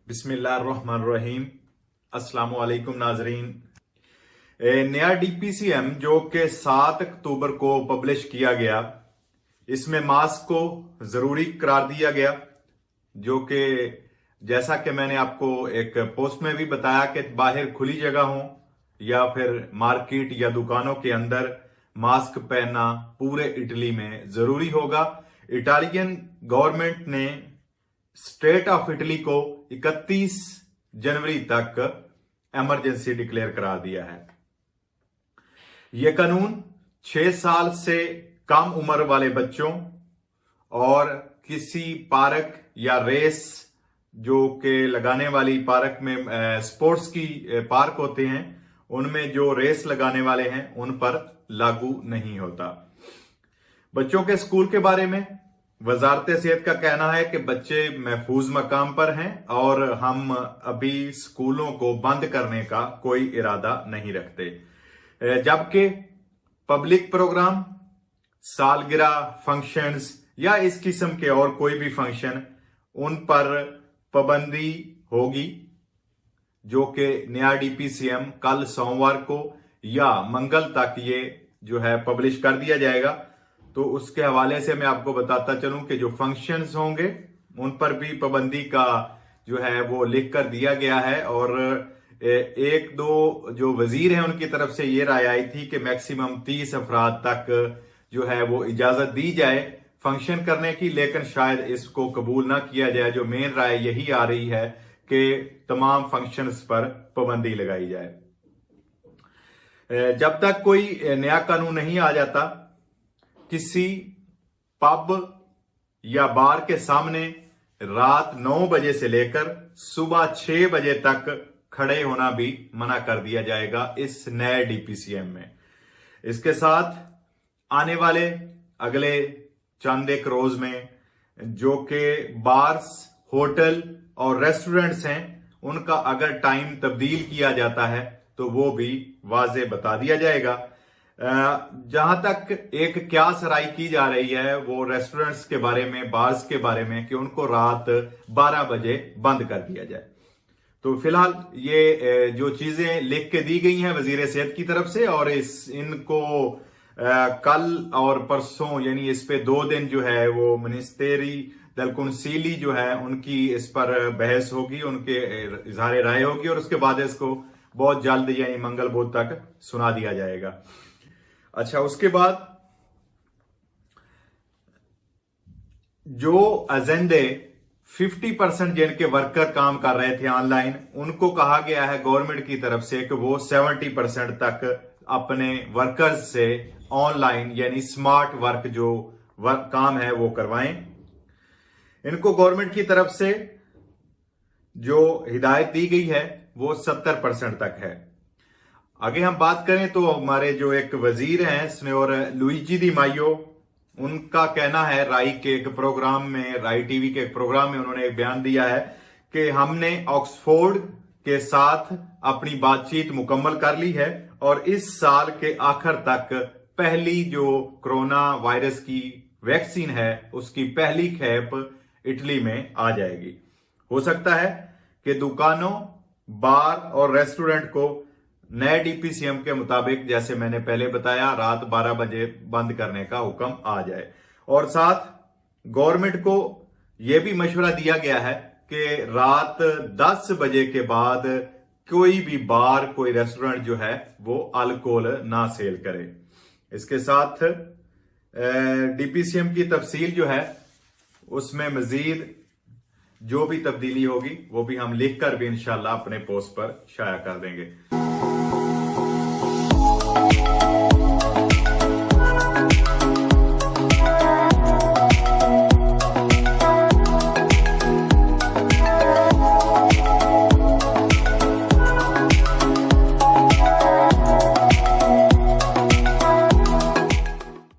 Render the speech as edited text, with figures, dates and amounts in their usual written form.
बिस्मिल्लाहिर्रहमानिर्रहीम। अस्सलाम वालेकुम नाजरीन। नया डीपीसीएम जो कि 7 अक्टूबर को पब्लिश किया गया, इसमें मास्क को जरूरी करार दिया गया, जो कि जैसा कि मैंने आपको एक पोस्ट में भी बताया कि बाहर खुली जगह हो या फिर मार्केट या दुकानों के अंदर मास्क पहनना पूरे इटली में जरूरी होगा। इटालियन गवर्नमेंट ने स्टेट ऑफ इटली को 31 जनवरी तक इमरजेंसी डिक्लेयर करा दिया है। यह कानून 6 साल से कम उम्र वाले बच्चों और किसी पार्क या रेस जो कि लगाने वाली पार्क में स्पोर्ट्स की पार्क होते हैं, उनमें जो रेस लगाने वाले हैं उन पर लागू नहीं होता। बच्चों के स्कूल के बारे में वजारत सेहत का कहना है कि बच्चे महफूज मकाम पर हैं और हम अभी स्कूलों को बंद करने का कोई इरादा नहीं रखते, जबकि पब्लिक प्रोग्राम, सालगिरह फंक्शंस या इस किस्म के और कोई भी फंक्शन, उन पर पाबंदी होगी, जो कि नया डीपीसीएम कल सोमवार को या मंगल तक ये जो है पब्लिश कर दिया जाएगा। तो उसके हवाले से मैं आपको बताता चलूं कि जो फंक्शंस होंगे उन पर भी पाबंदी का जो है वो लिख कर दिया गया है। और एक दो जो वजीर हैं उनकी तरफ से ये राय आई थी कि मैक्सिमम 30 अफराद तक जो है वो इजाजत दी जाए फंक्शन करने की, लेकिन शायद इसको कबूल ना किया जाए। जो मेन राय यही आ रही है कि तमाम फंक्शंस पर पाबंदी लगाई जाए। जब तक कोई नया कानून नहीं आ जाता, किसी पब या बार के सामने रात 9 बजे से लेकर सुबह 6 बजे तक खड़े होना भी मना कर दिया जाएगा इस नए डीपीसीएम में। इसके साथ आने वाले अगले चंद एक रोज में जो कि बार्स, होटल और रेस्टोरेंट्स हैं, उनका अगर टाइम तब्दील किया जाता है तो वो भी वाजे बता दिया जाएगा। जहां तक एक क्यास राय की जा रही है वो रेस्टोरेंट्स के बारे में, बार्स के बारे में, कि उनको रात 12 बजे बंद कर दिया जाए। तो फिलहाल ये जो चीजें लिख के दी गई हैं वजीर सेहत की तरफ से, और इनको कल और परसों यानी इस पे 2 दिन जो है वो मिनिस्टेरी दल कुंसीली जो है उनकी इस पर बहस होगी, उनके इजहार राय होगी, और उसके बाद इसको बहुत जल्द यानी मंगल बुध तक सुना दिया जाएगा। अच्छा, उसके बाद जो एजेंडे 50% जिनके वर्कर काम कर रहे थे ऑनलाइन, उनको कहा गया है गवर्नमेंट की तरफ से कि वो 70% तक अपने वर्कर्स से ऑनलाइन यानी स्मार्ट वर्क जो काम है वो करवाएं। इनको गवर्नमेंट की तरफ से जो हिदायत दी गई है वो 70% तक है। आगे हम बात करें तो हमारे जो एक वजीर हैं सिन्योर लुइजी डी मायो, उनका कहना है राई के एक प्रोग्राम में, राई टीवी के एक प्रोग्राम में उन्होंने एक बयान दिया है कि हमने ऑक्सफोर्ड के साथ अपनी बातचीत मुकम्मल कर ली है और इस साल के आखिर तक पहली जो कोरोना वायरस की वैक्सीन है उसकी पहली खेप इटली में आ जाएगी। हो सकता है कि दुकानों, बार और रेस्टोरेंट को नए डीपीसीएम के मुताबिक, जैसे मैंने पहले बताया, रात 12 बजे बंद करने का हुक्म आ जाए। और साथ गवर्नमेंट को यह भी मशवरा दिया गया है कि रात 10 बजे के बाद कोई भी बार, कोई रेस्टोरेंट जो है वो अल्कोहल ना सेल करे। इसके साथ डीपीसीएम की तफसील जो है उसमें मजीद जो भी तब्दीली होगी वो भी हम लिखकर भी इंशाल्लाह अपने पोस्ट पर शाया कर देंगे।